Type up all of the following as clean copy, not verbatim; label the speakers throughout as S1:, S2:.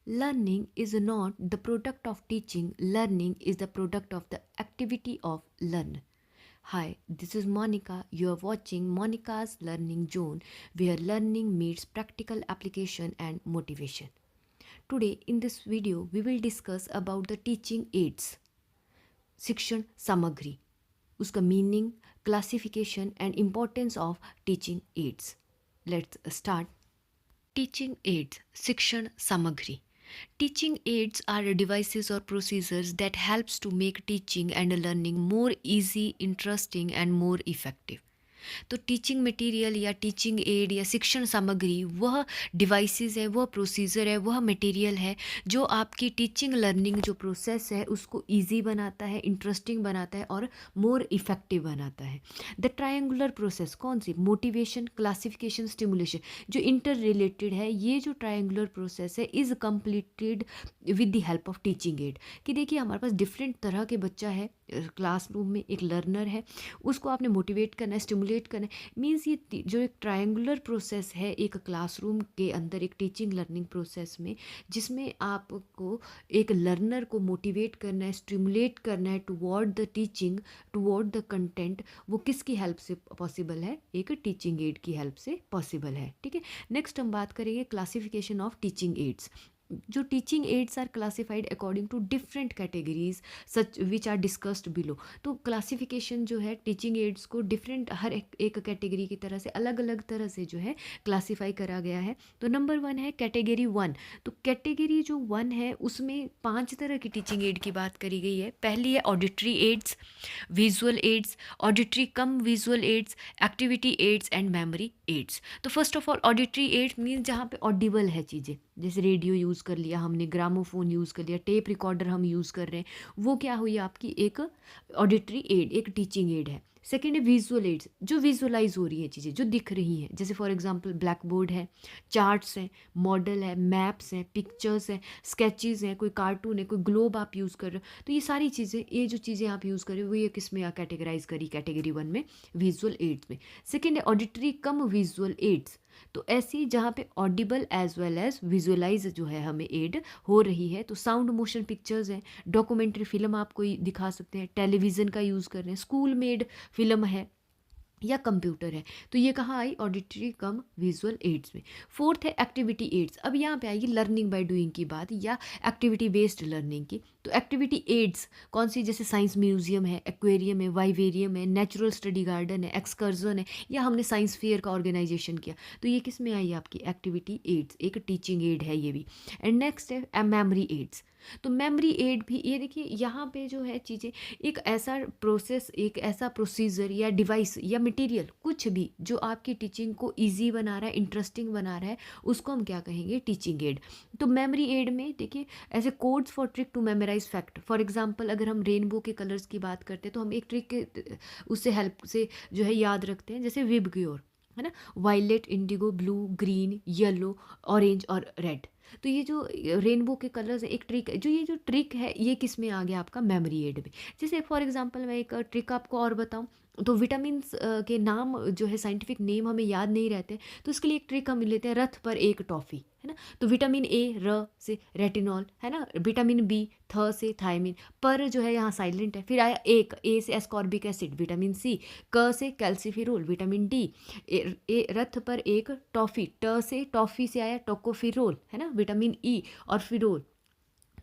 S1: Learning is not the product of teaching, learning is the product of the activity of learn. Hi, this is Monica. You are watching Monica's Learning Zone, where learning meets practical application and motivation. Today in this video, we will discuss about the teaching aids, शिक्षण सामग्री, उसका meaning, classification and importance of teaching ads. Let's start. Teaching aids, शिक्षण सामग्री. Teaching aids are devices or procedures that helps to make teaching and learning more easy, interesting and more effective. तो teaching material या teaching add या शिक्षण सामग्री वह devices है, वह प्रोसीजर है, वह मटेरियल है जो आपकी टीचिंग लर्निंग जो प्रोसेस है उसको इजी बनाता है, इंटरेस्टिंग बनाता है और मोर इफेक्टिव बनाता है. द ट्रायंगुलर प्रोसेस कौन सी? मोटिवेशन, क्लासिफिकेशन, स्टिमुलेशन, जो इंटर रिलेटेड है. ये जो ट्रायंगुलर प्रोसेस है is completed with the help of teaching add. कि देखिए हमारे पास डिफरेंट तरह के बच्चा है क्लासरूम में, एक लर्नर है, उसको आपने मोटिवेट करना है, स्टिमुलेट करना है. मीन्स ये जो एक ट्रायंगुलर प्रोसेस है एक क्लासरूम के अंदर, एक टीचिंग लर्निंग प्रोसेस में, जिसमें आपको एक लर्नर को मोटिवेट करना है, स्टिमुलेट करना है toward the teaching, toward the content. वो किसकी हेल्प से पॉसिबल है? एक टीचिंग एड की हेल्प से पॉसिबल है. ठीक है. नेक्स्ट हम बात करेंगे क्लासिफिकेशन ऑफ टीचिंग एड्स. जो teaching aids are classified according to different categories such which are discussed below. तो क्लासिफिकेशन जो है टीचिंग एड्स को डिफरेंट हर एक कैटेगरी की तरह से अलग अलग तरह से जो है क्लासिफाई करा गया है. तो नंबर 1 है कैटेगरी 1. तो कैटेगरी जो 1 है उसमें 5 तरह की टीचिंग एड की बात करी गई है. पहली है auditory aids, visual aids, auditory cum visual aids, activity aids and memory aids. तो first of all auditory aids means जहाँ पे ऑडिबल है चीज़ें, जैसे रेडियो यूज़ कर लिया हमने, ग्रामोफोन यूज़ कर लिया, टेप रिकॉर्डर हम यूज़ कर रहे हैं, वो क्या हुई आपकी एक ऑडिटरी एड, एक टीचिंग एड है. सेकेंड है विजुअल एड्स, जो विजुअलाइज हो रही हैं चीज़ें, जो दिख रही हैं, जैसे फॉर एग्जांपल ब्लैक बोर्ड है, चार्ट्स हैं, मॉडल है, मैप्स हैं, पिक्चर्स हैं, स्केचेस हैं, कोई कार्टून है, कोई ग्लोब आप यूज़ कर रहे हो. तो ये सारी चीज़ें, ये जो चीज़ें आप यूज़ कर रहे हो वो ये किस में कैटेगराइज करी? कैटेगरी 1 में, विजुअल एड्स में. सेकेंड है ऑडिटरी कम विजुअल एड्स. तो ऐसी जहाँ पे audible as well as visualize जो है हमें एड हो रही है. तो साउंड मोशन पिक्चर्स हैं, डॉक्यूमेंट्री फिल्म आप कोई दिखा सकते हैं, टेलीविज़न का यूज़ कर रहे हैं, स्कूल मेड फिल्म है या कंप्यूटर है. तो ये कहाँ आई? ऑडिटरी कम विजुअल एड्स में. फोर्थ है एक्टिविटी एड्स. अब यहाँ पे आएगी लर्निंग बाय डूइंग की बात या एक्टिविटी बेस्ड लर्निंग की. तो एक्टिविटी एड्स कौन सी? जैसे साइंस म्यूजियम है, एक्वेरियम है, वाइवेरियम है, नेचुरल स्टडी गार्डन है, एक्सकर्जन है, या हमने साइंस फेयर का ऑर्गेनाइजेशन किया. तो ये किस में आई? आपकी एक्टिविटी एड्स, एक टीचिंग एड है ये भी. एंड नेक्स्ट है मेमोरी एड्स. तो मेमोरी एड भी, ये देखिए यहाँ पे जो है चीज़ें, एक ऐसा प्रोसेस, एक ऐसा प्रोसीजर या डिवाइस या मटेरियल, कुछ भी जो आपकी टीचिंग को इजी बना रहा है, इंटरेस्टिंग बना रहा है, उसको हम क्या कहेंगे? Teaching aid. तो मेमोरी एड में देखिए ऐसे codes for trick to memorize fact. For example अगर हम रेनबो के कलर्स की बात करते हैं तो हम एक ट्रिक के उससे हेल्प से जो है याद रखते हैं, जैसे विबग्योर है ना, violet, indigo, blue, green, yellow, orange और रेड. तो ये जो रेनबो के कलर्स है, एक ट्रिक है, जो ये जो ट्रिक है ये किस में आ गया? आपका मेमोरी एड में. जैसे फॉर एग्जांपल मैं एक ट्रिक आपको और बताऊं, तो विटामिन के नाम जो है साइंटिफिक नेम हमें याद नहीं रहते, तो उसके लिए एक ट्रिक हम लेते हैं, रथ पर एक टॉफ़ी, है ना. तो विटामिन ए र से रेटिनॉल, है ना, विटामिन बी थ से थायमिन, पर जो है यहाँ साइलेंट है. फिर आया एक, ए से एस्कॉर्बिक एसिड, विटामिन सी, क से कैल्सीफिरोल, विटामिन डी, रथ पर एक टॉफ़ी, ट से टॉफ़ी से आया टोकोफिरोल, है ना, विटामिन ई और फिरोल.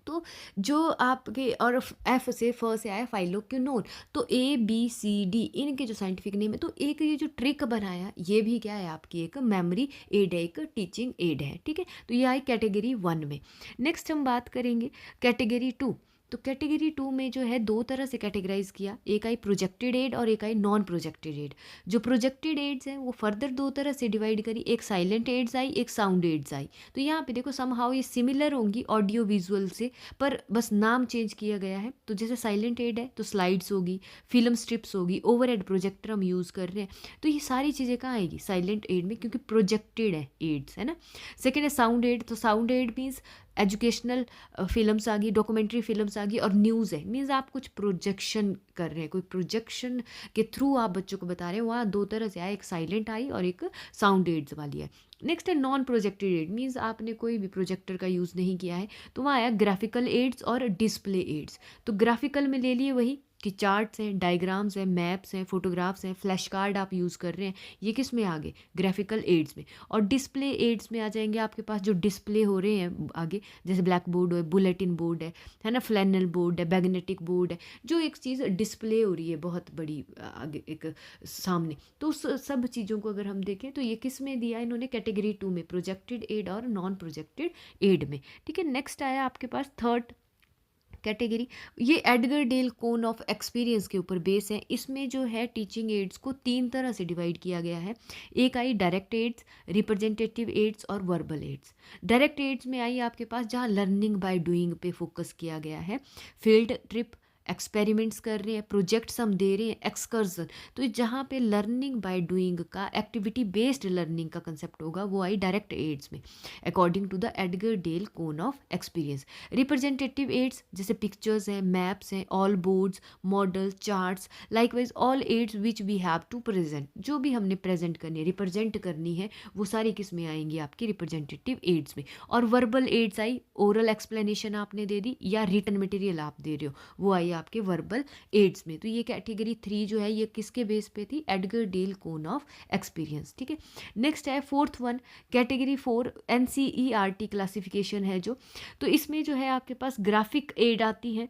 S1: तो जो आपके, और एफ से, फ से आया फाइलोक्विनोन. तो ए बी सी डी इनके जो साइंटिफिक नेम है. तो एक ये जो ट्रिक बनाया ये भी क्या है? आपकी एक मेमोरी एड है, एक टीचिंग एड है. ठीक है. तो ये आई कैटेगरी 1 में. नेक्स्ट हम बात करेंगे कैटेगरी 2. तो कैटेगरी 2 में जो है 2 तरह से कैटेगराइज किया, एक आई प्रोजेक्टेड एड और एक आई नॉन प्रोजेक्टेड एड. जो प्रोजेक्टेड एड्स हैं वो फर्दर 2 तरह से डिवाइड करी, एक साइलेंट एड्स आई, एक साउंड एड्स आई. तो यहाँ पे देखो समहाउ ये सिमिलर होंगी ऑडियो विजुअल से, पर बस नाम चेंज किया गया है. तो जैसे साइलेंट एड है तो स्लाइड्स होगी, फिल्म स्ट्रिप्स होगी, ओवर हेड प्रोजेक्टर हम यूज़ कर रहे हैं. तो ये सारी चीज़ें कहाँ आएगी? साइलेंट एड में, क्योंकि प्रोजेक्टेड है एड्स, है ना. सेकेंड है साउंड एड. तो sound aid means educational films आ गई, डॉक्यूमेंट्री फिल्म्स आ गई, और न्यूज़ है मीन्स आप कुछ प्रोजेक्शन कर रहे हैं, कोई प्रोजेक्शन के थ्रू आप बच्चों को बता रहे हैं. वहाँ 2 तरह से आया, एक साइलेंट आई और एक साउंड एड्स वाली है. नेक्स्ट है नॉन प्रोजेक्टेड एड, मीन्स आपने कोई भी प्रोजेक्टर का यूज़ नहीं किया है, तो वहाँ आया ग्राफिकल एड्स और डिस्प्ले एड्स। तो ग्राफिकल में ले लिए वही कि चार्ट्स हैं, डायग्राम्स हैं, मैप्स हैं, फोटोग्राफ्स हैं, फ्लैश कार्ड आप यूज़ कर रहे हैं, ये किस में आ गए, ग्राफिकल एड्स में। और डिस्प्ले एड्स में आ जाएंगे आपके पास जो डिस्प्ले हो रहे हैं आगे, जैसे ब्लैक बोर्ड है, बुलेटिन बोर्ड है ना, फ्लैनल बोर्ड है, मैग्नेटिक बोर्ड है, जो एक चीज़ डिस्प्ले हो रही है बहुत बड़ी आगे एक सामने। तो उस सब चीज़ों को अगर हम देखें तो ये किस में दिया इन्होंने, कैटेगरी 2 में, प्रोजेक्टेड एड और नॉन प्रोजेक्टेड एड में। ठीक है, नेक्स्ट आया आपके पास थर्ड कैटेगरी, ये Edgar Dale cone of experience के ऊपर बेस है। इसमें जो है टीचिंग एड्स को 3 तरह से डिवाइड किया गया है। एक आई डायरेक्ट एड्स, रिप्रेजेंटेटिव एड्स और वर्बल एड्स। डायरेक्ट एड्स में आई आपके पास जहाँ लर्निंग बाय डूइंग पे फोकस किया गया है, फील्ड ट्रिप, एक्सपेरिमेंट्स कर रहे हैं, प्रोजेक्ट्स हम दे रहे हैं, एक्सकर्जन, तो जहाँ पे लर्निंग बाय डूइंग का एक्टिविटी बेस्ड लर्निंग का कंसेप्ट होगा वो आई डायरेक्ट एड्स में, according to the Edgar Dale cone of experience. Representative aids जैसे पिक्चर्स हैं, मैप्स हैं, all boards, model, charts, likewise all aids which we have to present, जो भी हमने प्रेजेंट करनी है, रिप्रेजेंट करनी है, वो सारी किस में आएंगी, आपकी रिप्रेजेंटेटिव एड्स में। और verbal ads I, oral explanation आपने दे दी या रिटन मटेरियल आप दे रहे हो, वो आई आपके वर्बल एड्स में। तो ये कैटेगरी 3 जो है ये किसके बेस पे थी, Edgar Dale cone of experience. ठीक है, नेक्स्ट है fourth one, category 4 NCERT classification है जो, तो इसमें जो है आपके पास ग्राफिक एड आती है।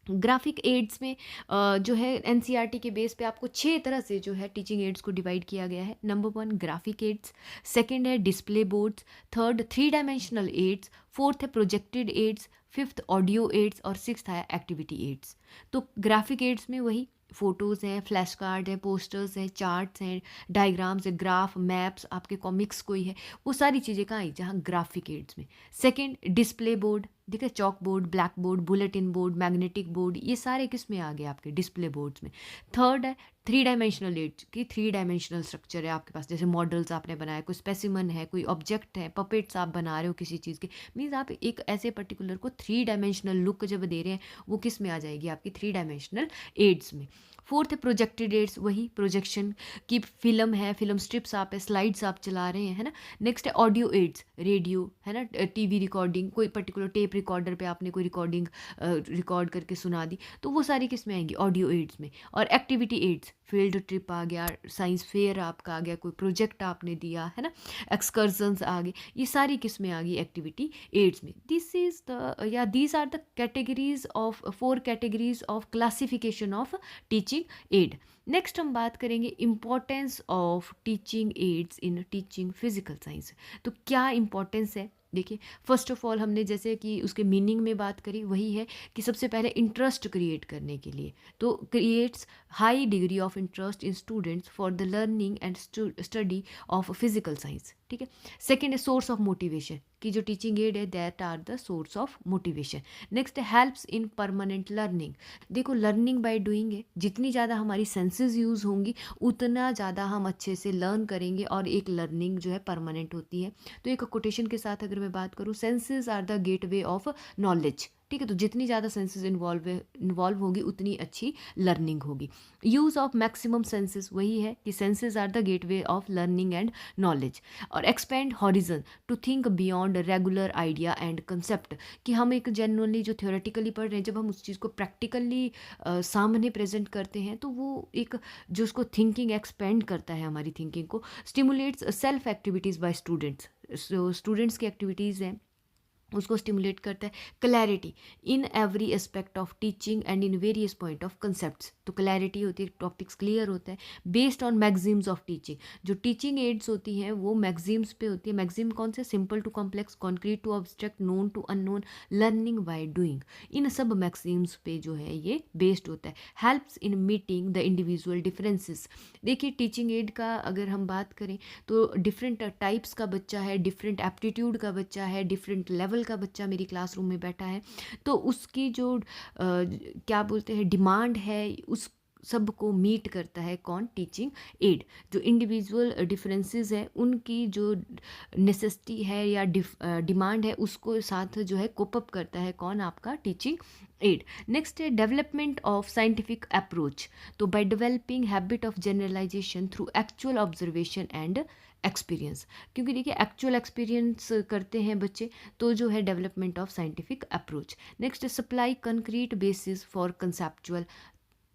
S1: ग्राफिक एड्स में जो है NCERT के बेस पे आपको 6 तरह से जो है टीचिंग एड्स को डिवाइड किया गया है। नंबर 1 ग्राफिक एड्स, सेकंड है display boards, third 3 dimensional aids, fourth है projected aids, fifth audio aids और सिक्स्थ है एक्टिविटी एड्स। तो ग्राफिक एड्स में वही फोटोज़ हैं, फ्लैश कार्ड है, पोस्टर्स हैं, चार्ट्स हैं, डायग्राम्स है, ग्राफ, मैप्स, आपके कॉमिक्स कोई है, वो सारी चीज़ें कहाँ आई, जहाँ ग्राफिक एड्स में। सेकंड डिस्प्ले बोर्ड, ठीक है, chalk board, black board, bulletin board, magnetic board, ये सारे किस में आ गए, आपके डिस्प्ले बोर्ड्स में। थर्ड है 3 डायमेंशनल एड्स की, 3 डायमेंशनल स्ट्रक्चर है आपके पास, जैसे मॉडल्स आपने बनाया, कोई स्पेसिमन है, कोई ऑब्जेक्ट है, पपेट्स आप बना रहे हो किसी चीज़ के, मीन्स आप एक ऐसे पर्टिकुलर को 3 डायमेंशनल लुक जब दे रहे हैं, वो किस में आ जाएगी, आपकी 3 डायमेंशनल एड्स में। फोर्थ है प्रोजेक्टेड एड्स, वही प्रोजेक्शन की फिल्म है, फिल्म स्ट्रिप्स आप है, स्लाइड्स आप चला रहे हैं, है ना। नेक्स्ट है ऑडियो एड्स, रेडियो है ना, TV रिकॉर्डिंग, कोई पर्टिकुलर टेप रिकॉर्डर पे आपने कोई रिकॉर्डिंग रिकॉर्ड करके सुना दी, तो वो सारी किस में आएंगी, ऑडियो एड्स में। और एक्टिविटी एड्स, फील्ड ट्रिप आ गया, साइंस फेयर आपका आ गया, कोई प्रोजेक्ट आपने दिया है ना, एक्सकर्जन्स आ गए, ये सारी किस में आ गई, एक्टिविटी एड्स में। दिस इज द या these are the categories of 4 categories of classification of teaching aid. Next हम बात करेंगे importance of teaching aids in teaching physical science. तो क्या इम्पोर्टेंस है, देखिए फर्स्ट ऑफ ऑल हमने जैसे कि उसके मीनिंग में बात करी, वही है कि सबसे पहले इंटरेस्ट क्रिएट करने के लिए, तो creates high degree of interest in students for the learning and study of physical science. ठीक है, सेकेंड है सोर्स ऑफ मोटिवेशन, कि जो टीचिंग एड है that are the source of motivation. Next helps in permanent learning, देखो learning by doing है, जितनी ज़्यादा हमारी सेंसेस यूज़ होंगी उतना ज़्यादा हम अच्छे से लर्न करेंगे और एक लर्निंग जो है परमानेंट होती है। तो एक कोटेशन के साथ अगर मैं बात करूँ, senses are the gateway of knowledge. ठीक है, तो जितनी ज़्यादा सेंसेस इन्वॉल्व होगी उतनी अच्छी लर्निंग होगी। यूज़ ऑफ मैक्सिमम सेंसेस, वही है कि senses are the gateway of learning and knowledge. और expand horizon, to think beyond regular idea and concept, कि हम एक जनरली जो थ्योरेटिकली पढ़ रहे हैं, जब हम उस चीज़ को प्रैक्टिकली सामने प्रेजेंट करते हैं तो वो एक जो उसको थिंकिंग एक्सपेंड करता है हमारी थिंकिंग को। Stimulates self activities by students, students की एक्टिविटीज़ हैं उसको स्टिमुलेट करता है। Clarity in every aspect of teaching and in various point of concepts, तो क्लैरिटी होती है, टॉपिक्स क्लियर होता है। Based on maxims of teaching, जो टीचिंग एड्स होती हैं वो मैगजीम्स पे होती है। मैगजीम कौन से, simple to complex, concrete to abstract, known to unknown, learning by doing, इन सब मैगजीम्स पे जो है ये बेस्ड होता है। Helps in meeting the individual differences, देखिए टीचिंग एड का अगर हम बात करें तो डिफरेंट टाइप्स का बच्चा है, डिफरेंट एप्टीट्यूड का बच्चा है, डिफरेंट लेवल का बच्चा मेरी क्लासरूम में बैठा है, तो उसकी जो क्या बोलते हैं डिमांड है, उस सबको मीट करता है कौन, टीचिंग एड। जो इंडिविजुअल डिफरेंसेस है उनकी जो नेसेसिटी है या डिमांड है उसको साथ जो है कोप अप करता है कौन, आपका टीचिंग एड। नेक्स्ट है डेवलपमेंट ऑफ साइंटिफिक अप्रोच। तो by developing habit of generalization through actual observation and experience, क्योंकि देखिए एक्चुअल एक्सपीरियंस करते हैं बच्चे तो जो है development of scientific approach. Next supply concrete basis for conceptual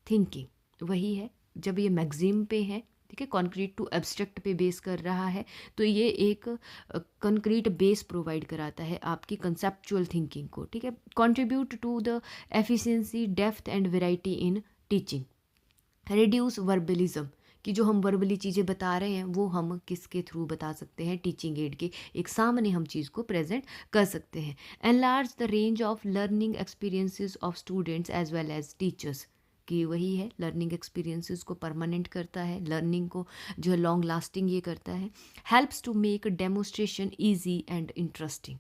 S1: thinking, वही है जब ये मैगजीम पे है, ठीक है, कॉन्क्रीट टू एब्स्ट्रैक्ट पे बेस कर रहा है तो ये एक कंक्रीट बेस प्रोवाइड कराता है आपकी कंसेप्चुअल थिंकिंग को, ठीक है। Contribute to the efficiency, depth and variety in teaching. Reduce verbalism, कि जो हम वर्बली चीज़ें बता रहे हैं वो हम किसके थ्रू बता सकते हैं, टीचिंग एड के एक सामने हम चीज़ को प्रेजेंट कर सकते हैं। Enlarge the range of learning experiences of students as well as teachers, कि वही है लर्निंग एक्सपीरियंसेस को परमानेंट करता है, लर्निंग को जो है लॉन्ग लास्टिंग ये करता है। Helps to make demonstration easy and interesting,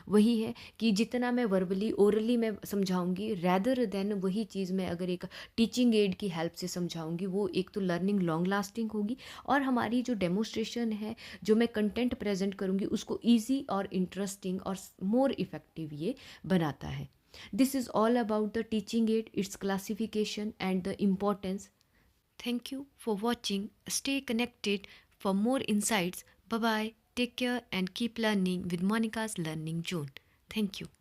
S1: वही है कि जितना मैं वर्बली ओरली में समझाऊंगी रैदर देन वही चीज़ मैं अगर एक टीचिंग एड की हेल्प से समझाऊंगी वो एक तो लर्निंग लॉन्ग लास्टिंग होगी और हमारी जो डेमोस्ट्रेशन है, जो मैं कंटेंट प्रेजेंट करूंगी उसको ईजी और इंटरेस्टिंग और मोर इफेक्टिव ये बनाता है। This is all about the teaching add, it's classification and the importance. Thank you for watching. Stay connected for more insights. Bye bye. Take care and keep learning with Monica's Learning Zone. Thank you.